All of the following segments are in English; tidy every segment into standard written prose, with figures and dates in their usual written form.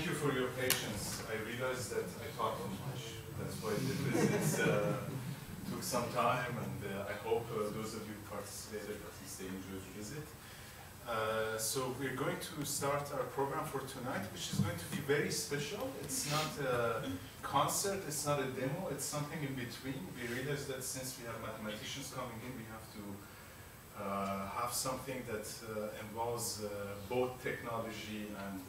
you for your patience. I realized that I talked too much. That's why the visits took some time, and I hope those of you who participated, at least they enjoyed the visit. So we're going to start our program for tonight, which is going to be very special. It's not a concert, it's not a demo, it's something in between. We realized that since we have mathematicians coming in, we have to have something that involves both technology and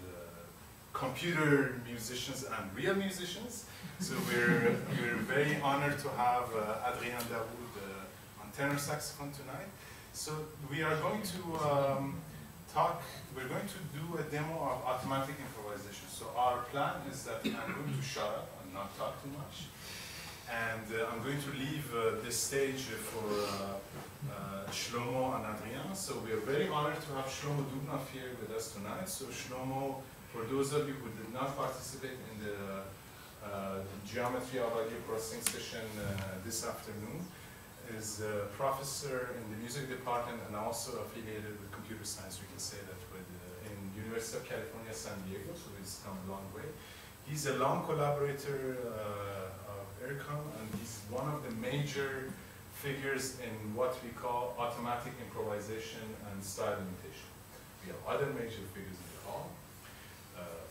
computer musicians and real musicians. So we're very honored to have Adrien Daoud on tenor saxophone tonight. So we are going to we're going to do a demo of automatic improvisation. So our plan is that I'm going to shut up and not talk too much. And I'm going to leave this stage for Shlomo and Adrien. So we are very honored to have Shlomo Dubnov here with us tonight. So Shlomo, for those of you who did not participate in the geometry of audio processing session this afternoon, is a professor in the music department and also affiliated with computer science, we can say that, with in University of California, San Diego, so he's come a long way. He's a long collaborator of IRCAM, and he's one of the major figures in what we call automatic improvisation and style imitation. We have other major figures in the hall,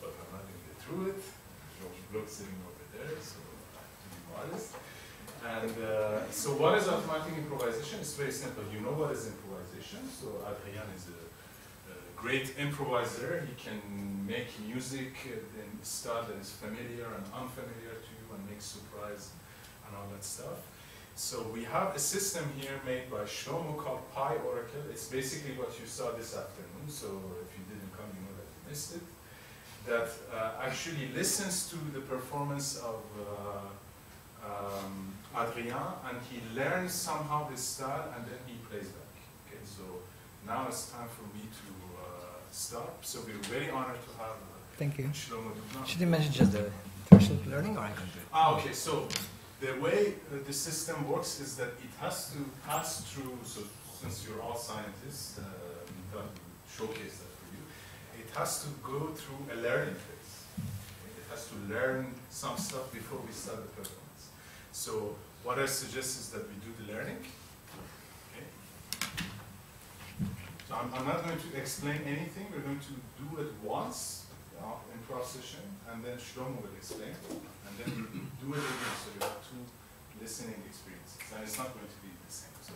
but I'm not going to get through it. George Bloch sitting over there, so I have to be modest. And so what is automatic improvisation? It's very simple. You know what is improvisation. So Adrien is a great improviser. He can make music in style that is familiar and unfamiliar to you and make surprise and all that stuff. So we have a system here made by Shlomo called PyOracle. It's basically what you saw this afternoon. So if you didn't come, you know that you missed it. That actually listens to the performance of Adrien, and he learns somehow this style, and then he plays back. Okay, so now it's time for me to start. So we're very honored to have Thank you. Shlomo Dubnov. Should you mention just the threshold learning, or I can do it? Okay, so the way the system works is that it has to pass through, so since you're all scientists, we thought we would showcase that for you, it has to go through a learning phase. Okay? It has to learn some stuff before we start the performance. So what I suggest is that we do the learning. Okay. So I'm not going to explain anything. We're going to do it once in procession, and then Shlomo will explain, and then we do it again. So you have two listening experiences, and it's not going to be the same. So.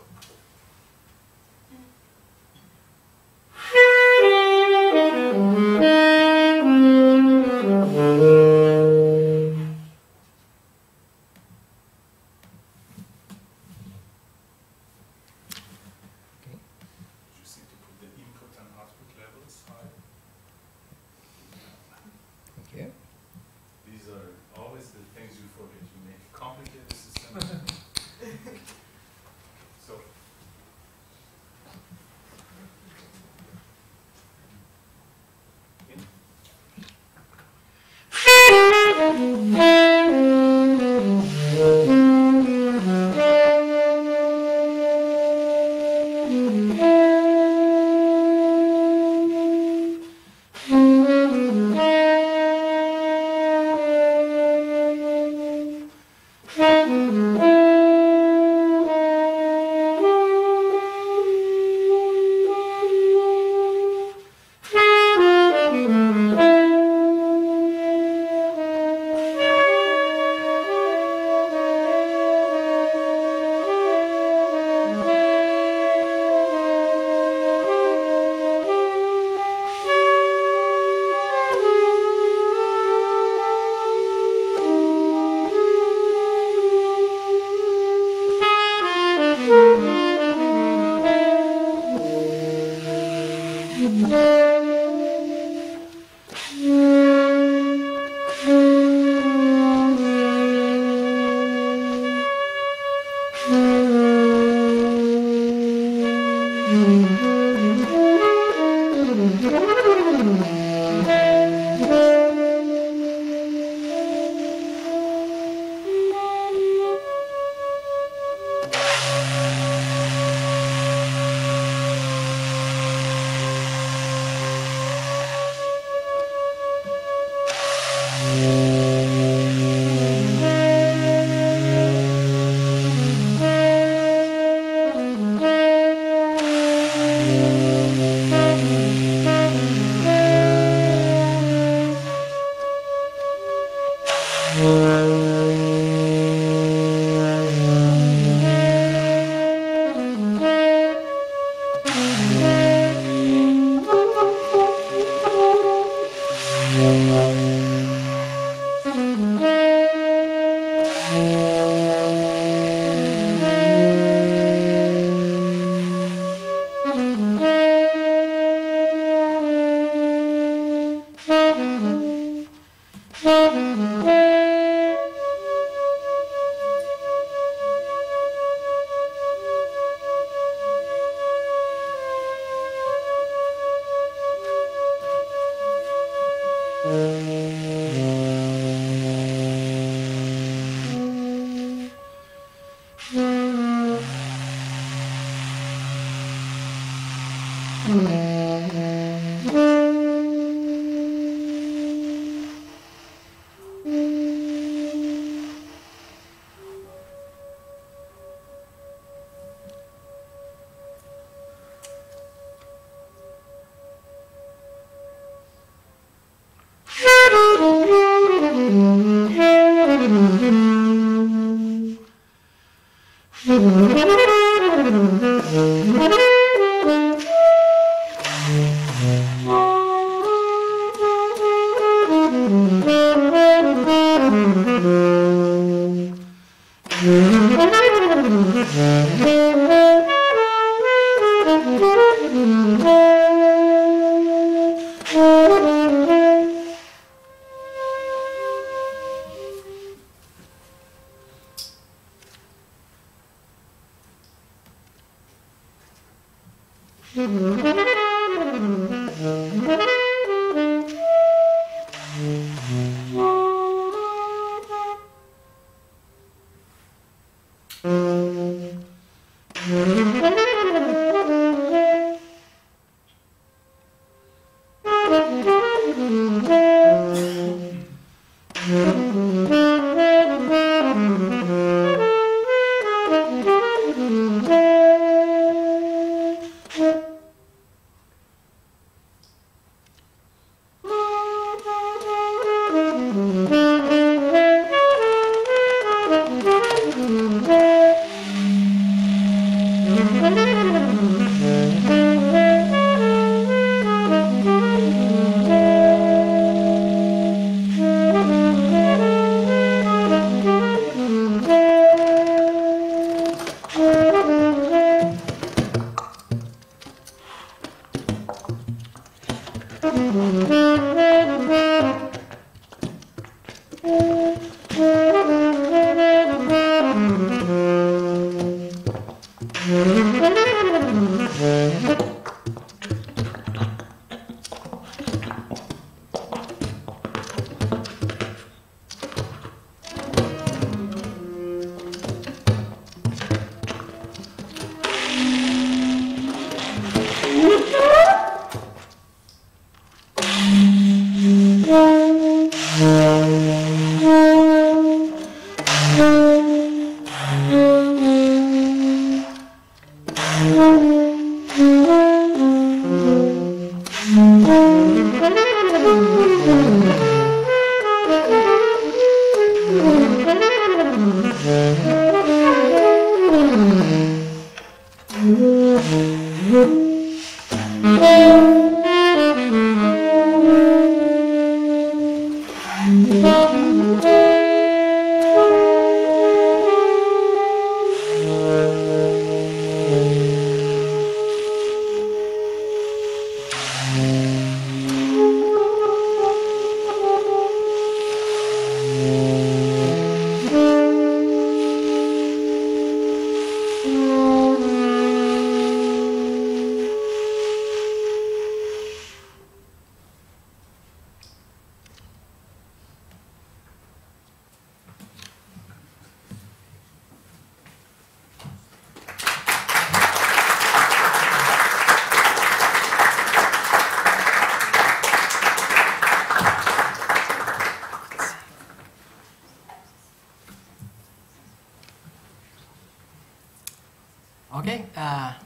Okay,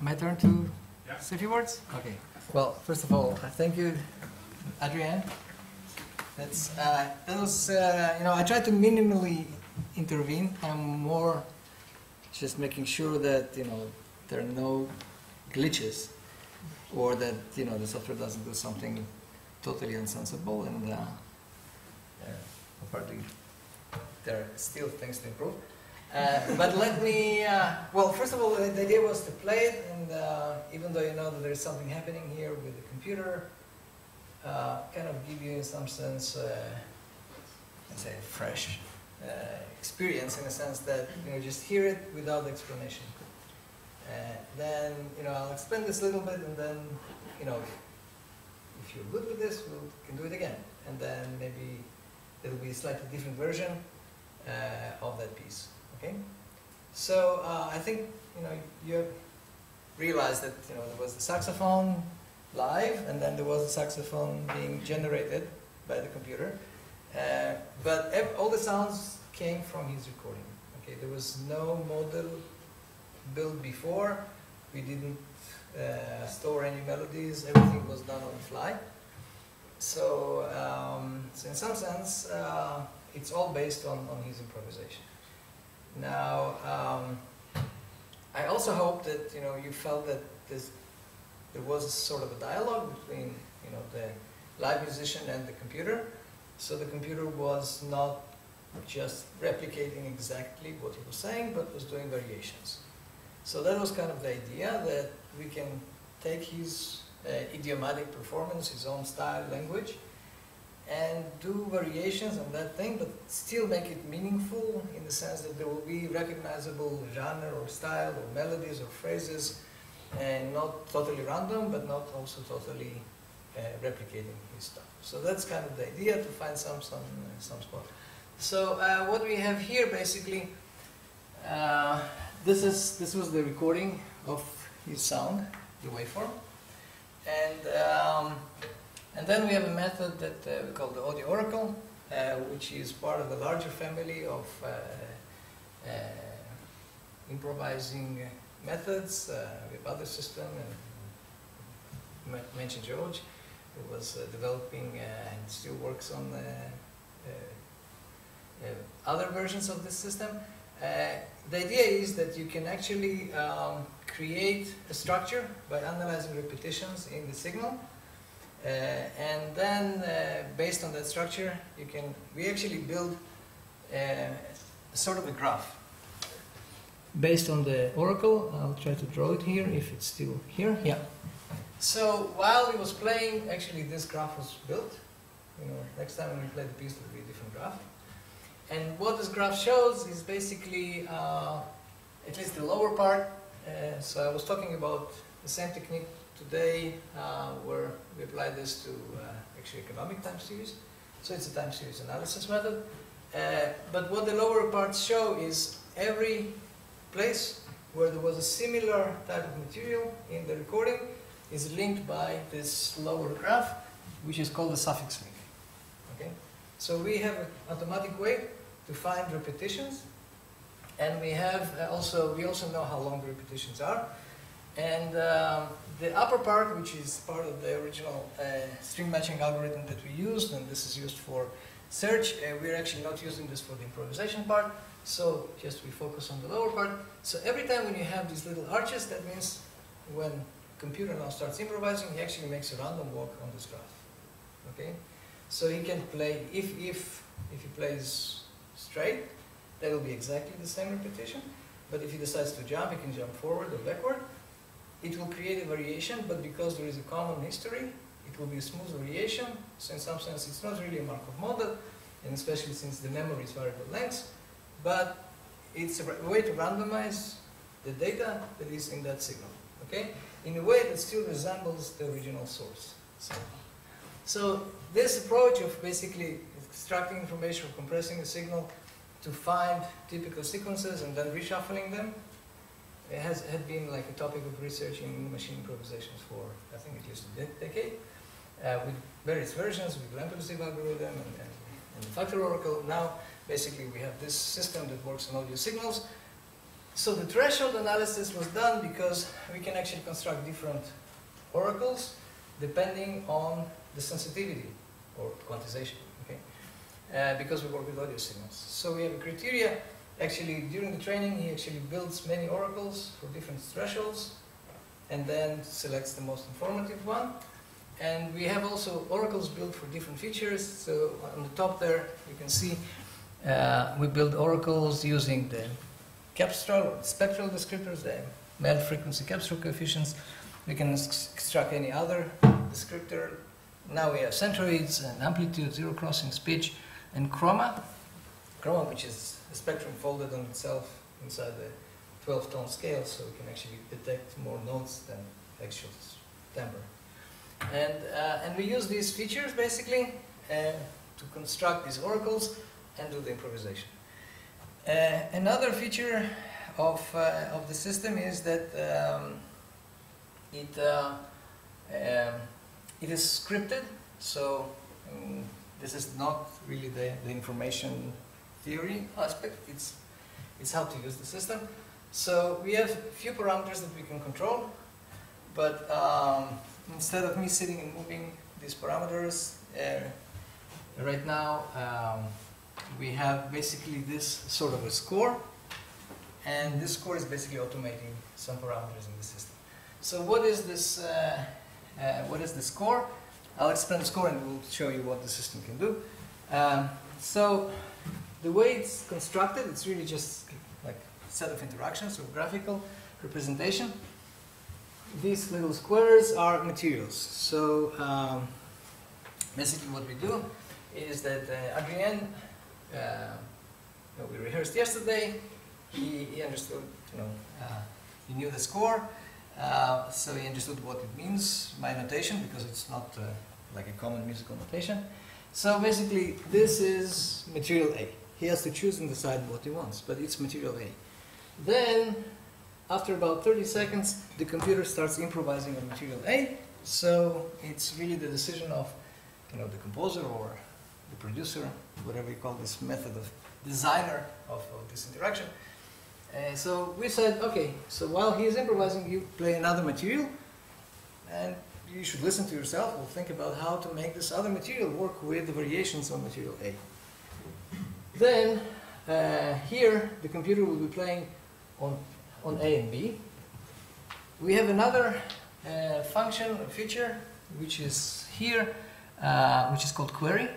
my turn to say a few words? Okay. Well, first of all, thank you, Adrienne. That was, I tried to minimally intervene. I'm more just making sure that, there are no glitches or that, the software doesn't do something totally unsensible and partly there are still things to improve. But let me, well, first of all, the idea was to play it, and even though you know that there's something happening here with the computer, kind of give you in some sense, let's say, fresh experience, in a sense that just hear it without explanation. Then I'll explain this a little bit, and then if you're good with this, we can do it again, and then maybe there'll be a slightly different version of that piece. Okay, so I think you realized that there was the saxophone live, and then there was the saxophone being generated by the computer, but all the sounds came from his recording. Okay, there was no model built before. We didn't store any melodies. Everything was done on the fly. So in some sense, it's all based on his improvisation. Now, I also hope that you felt that there was a sort of a dialogue between the live musician and the computer. So the computer was not just replicating exactly what he was saying, but was doing variations. So that was kind of the idea, that we can take his idiomatic performance, his own style, language, and do variations on that thing, but still make it meaningful in the sense that there will be recognizable genre or style or melodies or phrases, and not totally random, but not also totally replicating his stuff. So that's kind of the idea, to find some spot. So what we have here, basically, this was the recording of his sound, the waveform, and then we have a method that we call the PyOracle, which is part of the larger family of improvising methods. We have other system, and mentioned George, who was developing and still works on other versions of this system. The idea is that you can actually create a structure by analyzing repetitions in the signal, and then based on that structure, we actually build a sort of a graph. Based on the Oracle, I'll try to draw it here, if it's still here. Yeah. So while he was playing, actually this graph was built. Next time when we play the piece, there will be a different graph. And what this graph shows is basically, at least the lower part. So I was talking about the same technique today, where we apply this to actually economic time series. So it's a time series analysis method. But what the lower parts show is every place where there was a similar type of material in the recording is linked by this lower graph, which is called the suffix link. Okay? So we have an automatic way to find repetitions, and we also know how long the repetitions are. And the upper part, which is part of the original string matching algorithm that we used, and this is used for search, we're actually not using this for the improvisation part, so just we focus on the lower part. So every time when you have these little arches, that means when computer now starts improvising, he actually makes a random walk on this graph. Okay, so he can play, if he plays straight, that will be exactly the same repetition. But if he decides to jump, he can jump forward or backward. It will create a variation, but because there is a common history, it will be a smooth variation. So in some sense, it's not really a Markov model, and especially since the memory is variable lengths, but it's a way to randomize the data that is in that signal. Okay, in a way that still resembles the original source. So this approach of basically extracting information, compressing a signal to find typical sequences and then reshuffling them, it had been like a topic of research in machine improvisations for, I think, at least a decade, with various versions, with lamp-receive algorithm and the factor oracle. Now, basically, we have this system that works on audio signals. So the threshold analysis was done because we can actually construct different oracles depending on the sensitivity or quantization, okay? Because we work with audio signals. So we have a criteria. Actually, during the training, he actually builds many oracles for different thresholds and then selects the most informative one. And we have also oracles built for different features. So on the top there, you can see We build oracles using the spectral descriptors, the meld frequency capsule coefficients. We can extract any other descriptor. Now we have centroids and amplitude, zero crossing, speech, and chroma. Chroma, which is a spectrum folded on itself inside the 12-tone scale, so we can actually detect more notes than actual timbre. And we use these features basically to construct these oracles and do the improvisation. Another feature of the system is that it is scripted, so this is not really the information theory aspect, it's how to use the system. So we have a few parameters that we can control, but instead of me sitting and moving these parameters, right now we have basically this sort of a score, and this score is basically automating some parameters in the system. So what is this? What is the score? I'll explain the score and we'll show you what the system can do. So the way it's constructed, it's really just like a set of interactions or graphical representation. These little squares are materials. So basically what we do is that Adrien, we rehearsed yesterday, he understood, he knew the score, so he understood what it means, my notation, because it's not like a common musical notation. So basically this is material A. He has to choose and decide what he wants, but it's material A. Then, after about 30 seconds, the computer starts improvising on material A, so it's really the decision of the composer or the producer, whatever you call this method of designer of this interaction. So we said, okay, so while he is improvising, you play another material, and you should listen to yourself or think about how to make this other material work with the variations on material A. Then, here, the computer will be playing on A and B. We have another function, a feature, which is here, which is called query.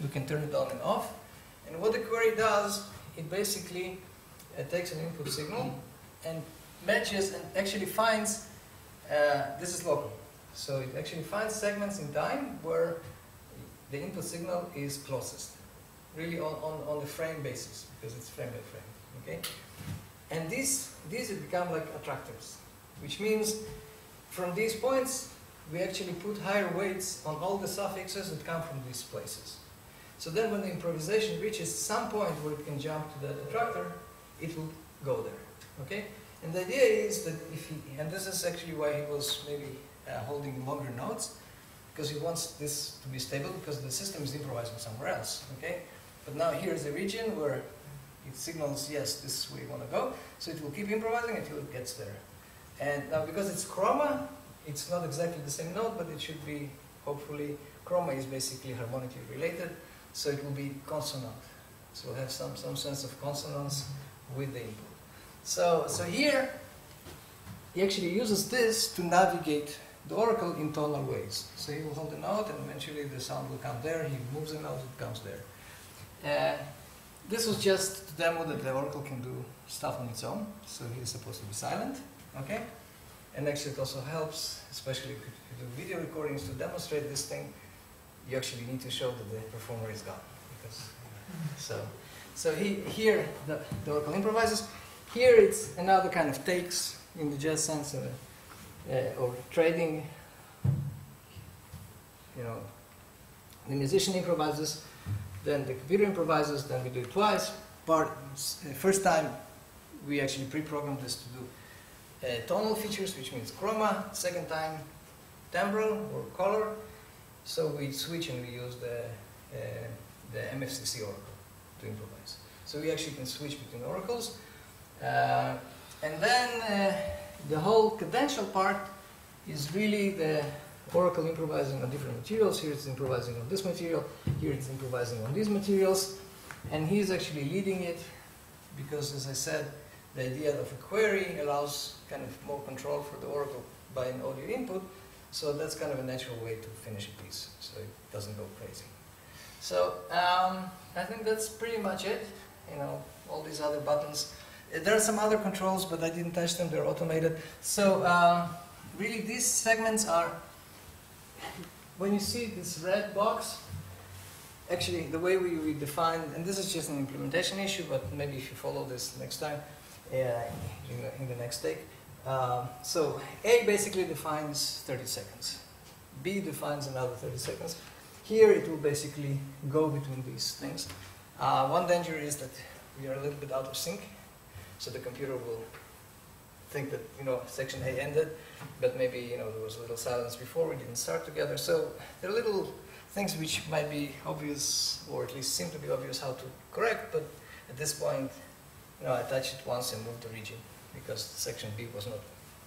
We can turn it on and off. And what the query does, it basically takes an input signal and matches and actually finds, this is local, so it actually finds segments in time where the input signal is closest, really on the frame basis, because it's frame by frame, okay? And these become like attractors, which means from these points we actually put higher weights on all the suffixes that come from these places. So then when the improvisation reaches some point where it can jump to that attractor, it will go there, okay? And the idea is that and this is actually why he was maybe holding longer notes, because he wants this to be stable, because the system is improvising somewhere else, okay? But now here's a region where it signals, yes, this is where you want to go, so it will keep improvising until it gets there. And now because it's chroma, it's not exactly the same note, but it should be, hopefully, chroma is basically harmonically related, so it will be consonant. So we'll have some sense of consonance with the input. So here, he actually uses this to navigate the oracle in tonal ways. So he will hold the note and eventually the sound will come there, he moves the note, it comes there. This was just to demo that the oracle can do stuff on its own, so he is supposed to be silent, okay? And actually it also helps, especially if you do video recordings, to demonstrate this thing, you actually need to show that the performer is gone. Because, so here the oracle improvises. Here it's another kind of takes in the jazz sense, or trading. The musician improvises, then the computer improvises, then we do it twice. First time we actually pre-programmed this to do tonal features, which means chroma. Second time timbral or color. So we switch and we use the MFCC oracle to improvise. So we actually can switch between oracles. And then the whole cadential part is really the oracle improvising on different materials. Here it's improvising on this material, here it's improvising on these materials, and he's actually leading it because, as I said, the idea of a query allows kind of more control for the oracle by an audio input, so that's kind of a natural way to finish a piece, so it doesn't go crazy. So I think that's pretty much it. You know, all these other buttons. There are some other controls, but I didn't touch them. They're automated. So really, these segments are. When you see this red box, actually the way we define, and this is just an implementation issue, but maybe if you follow this next time, in the next take. So A basically defines 30 seconds. B defines another 30 seconds. Here it will basically go between these things. One danger is that we are a little bit out of sync, so the computer will think that, you know, section A ended, but maybe, you know, there was a little silence before, we didn't start together. So there are little things which might be obvious, or at least seem to be obvious how to correct, but at this point, you know, I touched it once and moved the region, because section B was not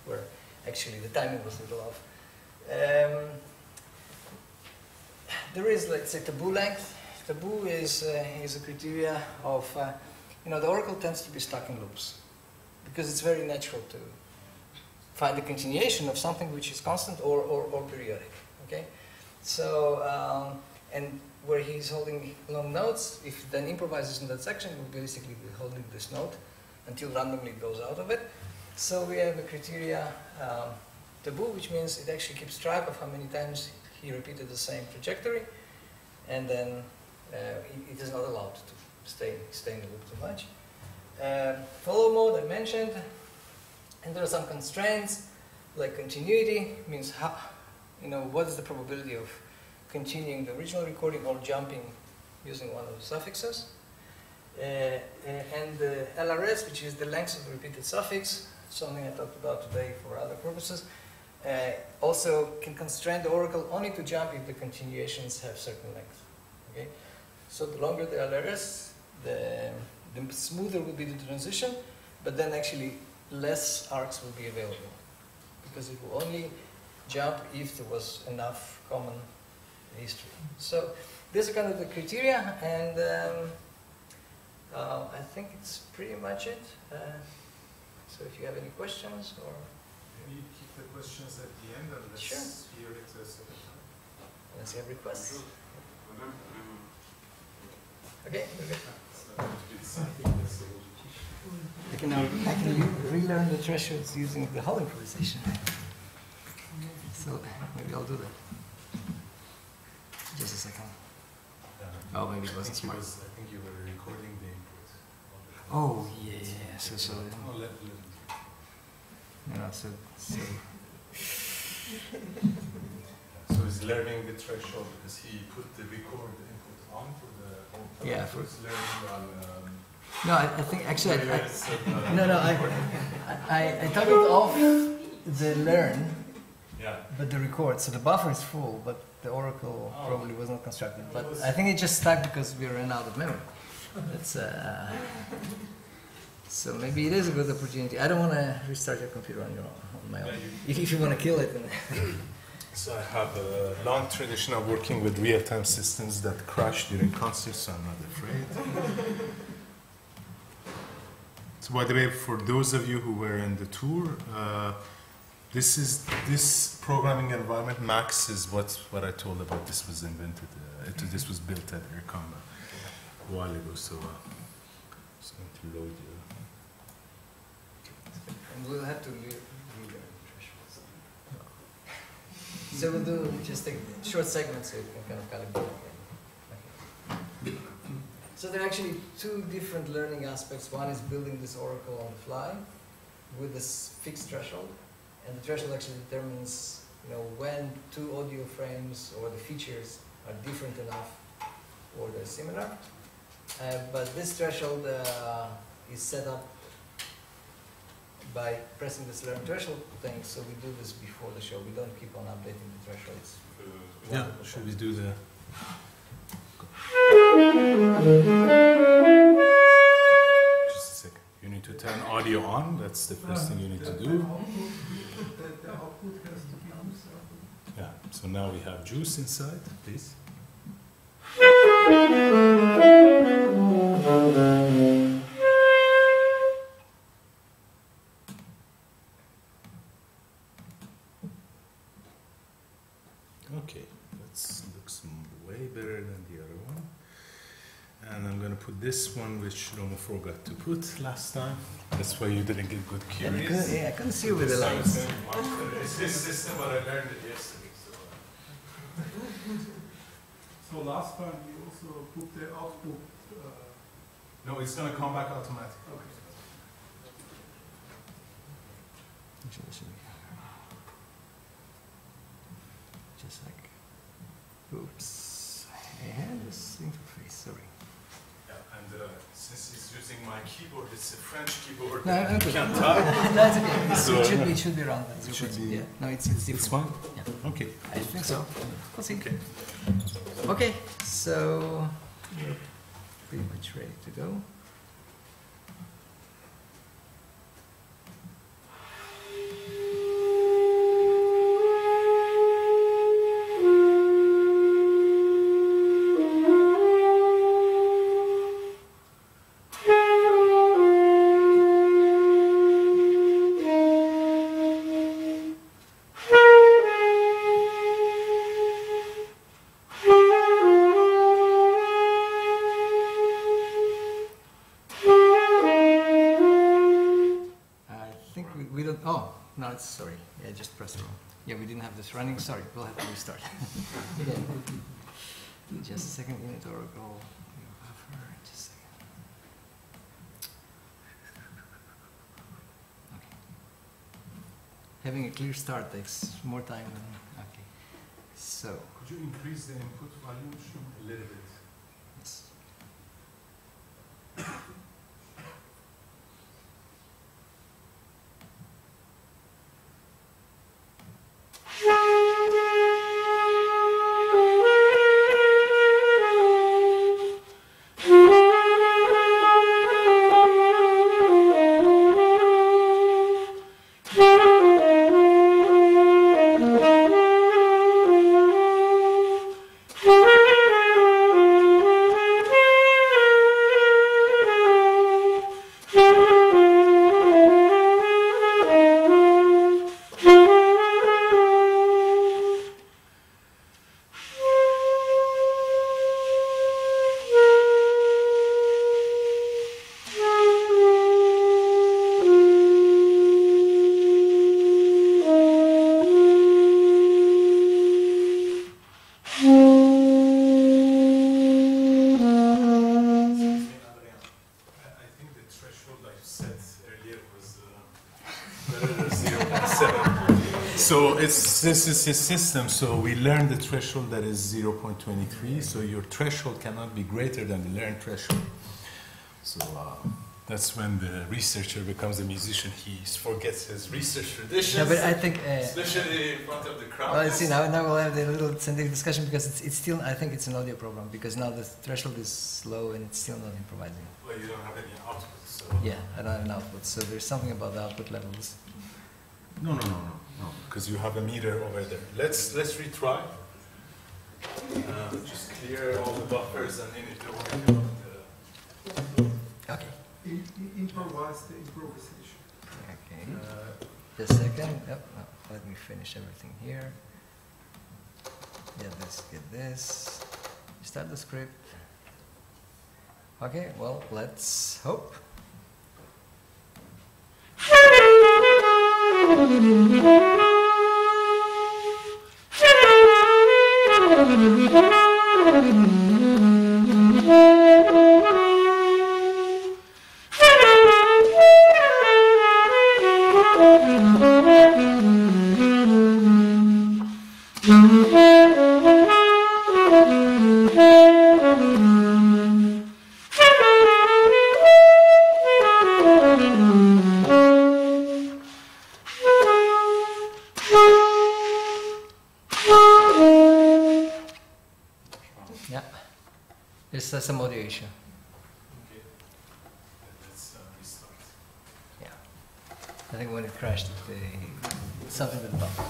where actually the timing was a little off. There is, let's say, taboo length. Taboo is a criteria of, you know, the Oracle tends to be stuck in loops, because it's very natural to find the continuation of something which is constant or periodic, okay? So, and where he's holding long notes, if then improvises in that section, he will basically be holding this note until randomly it goes out of it. So we have a criteria taboo, which means it actually keeps track of how many times he repeated the same trajectory, and then it is not allowed to stay in the loop too much. Follow mode I mentioned, and there are some constraints, like continuity means how, you know, what is the probability of continuing the original recording or jumping using one of the suffixes. And the LRS, which is the length of the repeated suffix, something I talked about today for other purposes, also can constrain the Oracle only to jump if the continuations have certain length. Okay? So the longer the LRS, the smoother will be the transition, but then actually less arcs will be available, because it will only jump if there was enough common history. So these are kind of the criteria, and I think it's pretty much it. So if you have any questions, or maybe keep the questions at the end, and let's hear it a second time. Let's have requests. Okay, okay. I can relearn the thresholds using the whole improvisation. So maybe I'll do that. Just a second. Oh, maybe it wasn't smart. I think you were recording the input. Oh, yeah. So you know, so he's learning the threshold because he put the record input on for the. Yeah. So he's learning on. No, I think actually I toggled off the learn, but the record. So the buffer is full, but the Oracle probably was not constructed. But I think it just stuck because we ran out of memory. That's so maybe it is a good opportunity. I don't want to restart your computer on my own. If you want to kill it. So I have a long tradition of working with real-time systems that crash during concerts, so I'm not afraid. So by the way, for those of you who were in the tour, this programming environment, Max, is what I told about. This was invented. This was built at IRCAM a while ago. So it's going to load you. And we'll have to relearn the thresholds. So we'll do just take short segments so you can kind of calibrate. Okay. So there are actually two different learning aspects. One is building this Oracle on the fly with this fixed threshold, and the threshold actually determines, you know, when two audio frames or the features are different enough or they're similar. But this threshold is set up by pressing this learn threshold thing. So we do this before the show. We don't keep on updating the thresholds. Yeah. Should we do the? Just a second. You need to turn audio on. That's the first thing you need to do. Yeah. So now we have juice inside, please. Okay, that looks way better than the other one. this one which Nomo forgot to put last time. That's why you didn't get good queries. Yeah, I couldn't see with the lines. It's this system, but I learned it yesterday. So last time you also put the output. No, it's going to come back automatically. Okay. Just like, oops, I had this interface, sorry. Yeah, and since he's using my keyboard, it's a French keyboard. No, I'm good. Can't type. That's okay. So- It should be around that. It should be- Yeah, no, it's different. It's one? Yeah. Okay. I think so. We'll see. Okay. Okay, so we're pretty much ready to go. We don't, oh, no, it's, sorry, yeah, just press wrong. Yeah, we didn't have this running, sorry, we'll have to restart. Again, just a second, unit Oracle, buffer, just a second. Okay. Having a clear start takes more time than, okay. So, Could you increase the input volume a little bit? yes. So this is a system, so we learn the threshold that is 0.23, so your threshold cannot be greater than the learned threshold. So that's when the researcher becomes a musician, he forgets his research traditions, Yeah, but I think, especially in front of the crowd. well, see, now we'll have the little scientific discussion because it's still, I think it's an audio problem because now the threshold is low and it's still not improvising. Well, you don't have any output, so... Yeah, I don't have an output, so there's something about the output levels. No, because you have a meter over there. Let's retry. Just clear all the buffers and then it will work. Okay. Improvise the improvisation. Okay. Just a second. Yep. No, let me finish everything here. Get this. Start the script. Okay. Well, let's hope. Yeah, there's some audio issue. Okay. Let's restart. Yeah, I think when it crashed, something with the button.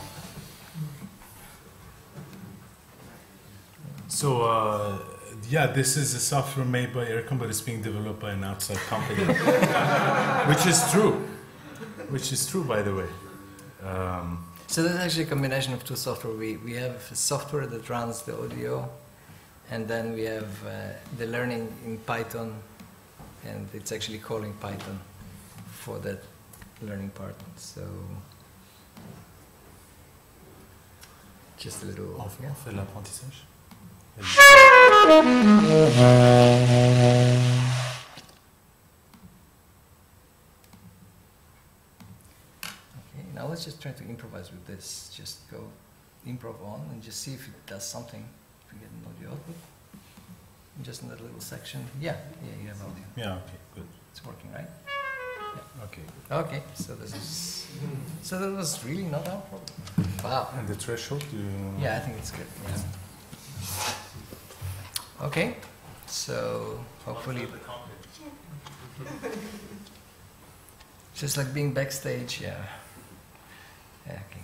So, yeah, this is a software made by IRCAM, but it's being developed by an outside company. Which is true. Which is true, by the way. So that's actually a combination of two software. We have software that runs the audio, and then we have the learning in Python and it's actually calling Python for that learning part. So just a little. On fait l'apprentissage. Okay, now let's just try to improvise with this. Just go improv on and just see if it does something. If we get an audio output. Just in that little section. Yeah, you have audio. Yeah, okay, good. It's working, right? Yeah. Okay. Okay, so this is. So that was really not our problem. Wow. And the threshold, Yeah, I think it's good. Yeah. Okay, so hopefully. Just like being backstage, yeah. Yeah, okay.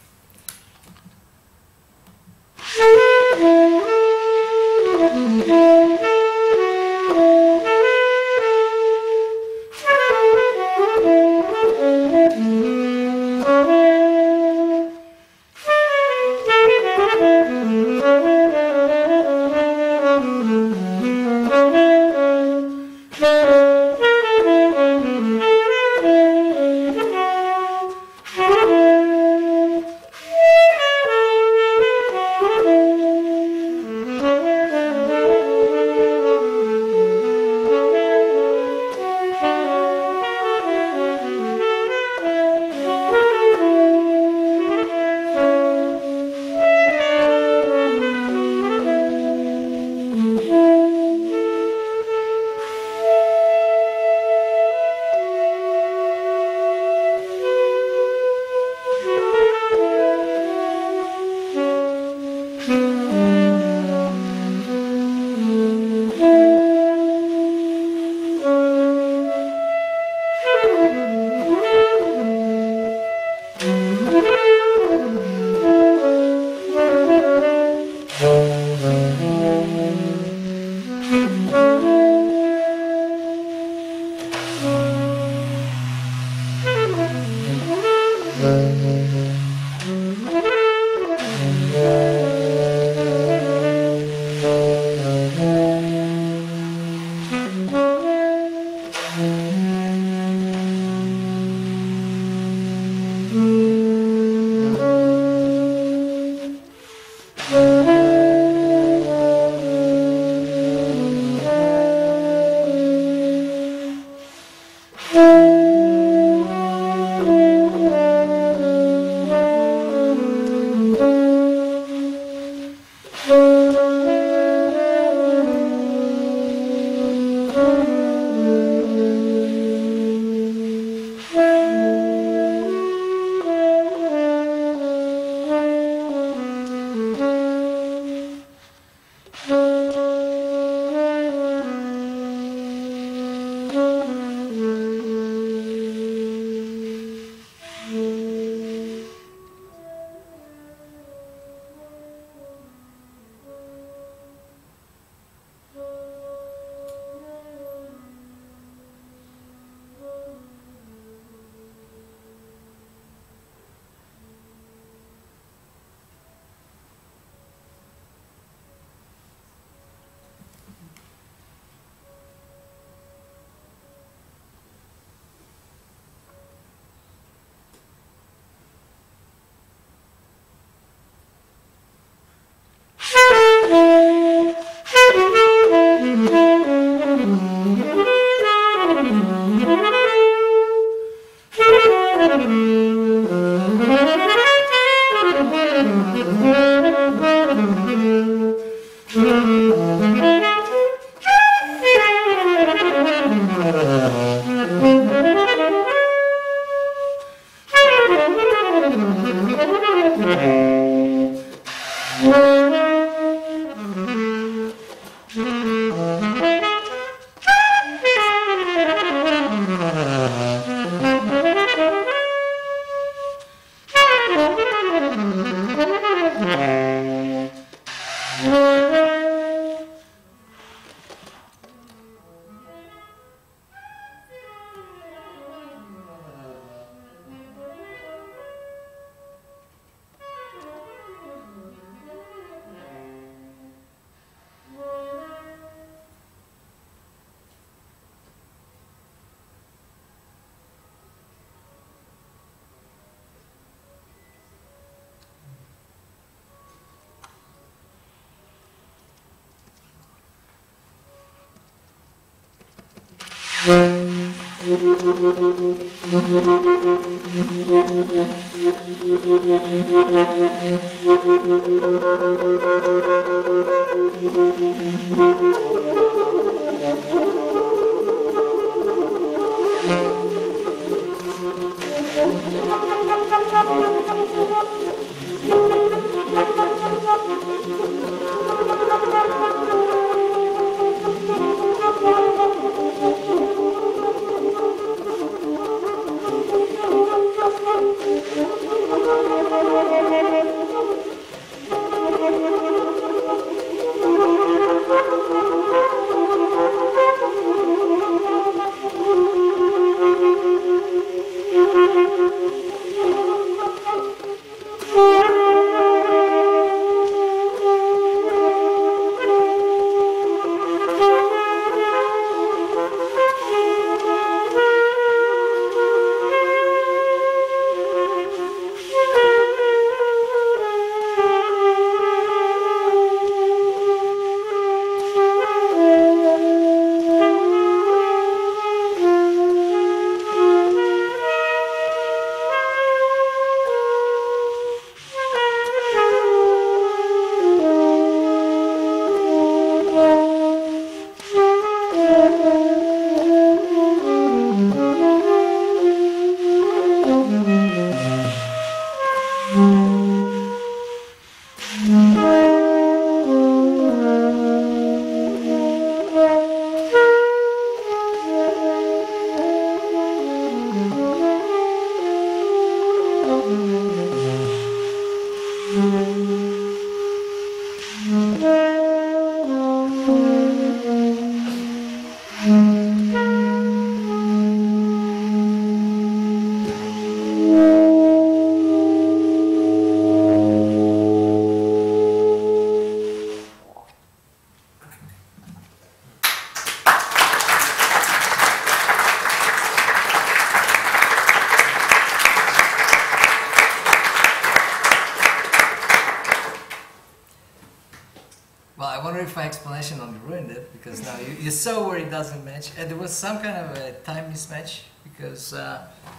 Well, I wonder if my explanation only ruined it, because now you saw where it doesn't match, and there was some kind of a time mismatch, because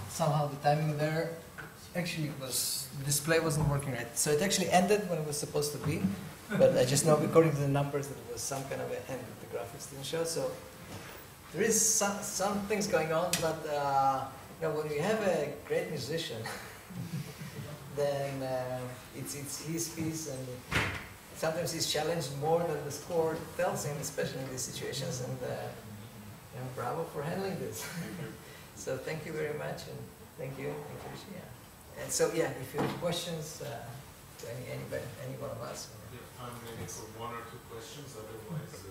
somehow the timing there actually was, the display wasn't working right. So it actually ended when it was supposed to be, but I just know according to the numbers that it was some kind of an end that the graphics didn't show. So there is some things going on, but you know, when you have a great musician, then it's his piece, and sometimes he's challenged more than the score tells him, especially in these situations. And bravo for handling this. So thank you very much, and thank you. Yeah. And so yeah, if you have questions to any one of us. We have time maybe for one or two questions. Otherwise,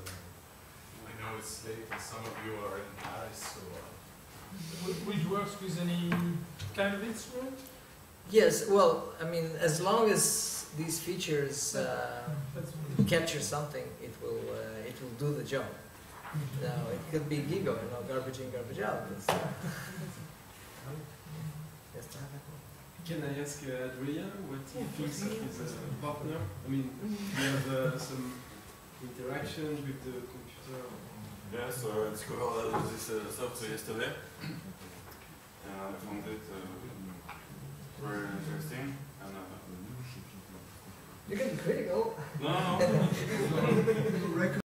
I know it's late, and some of you are in Paris, so. Would you work with any kind of instrument? Yes. Well, I mean, as long as these features capture something, it will do the job. Now it could be Gigo, you know, garbage in, garbage out. Can I ask Adrian what he thinks of his partner? I mean, you have some interaction with the computer. Yeah, so I discovered this software yesterday, and I found it very interesting. And you can be critical. no.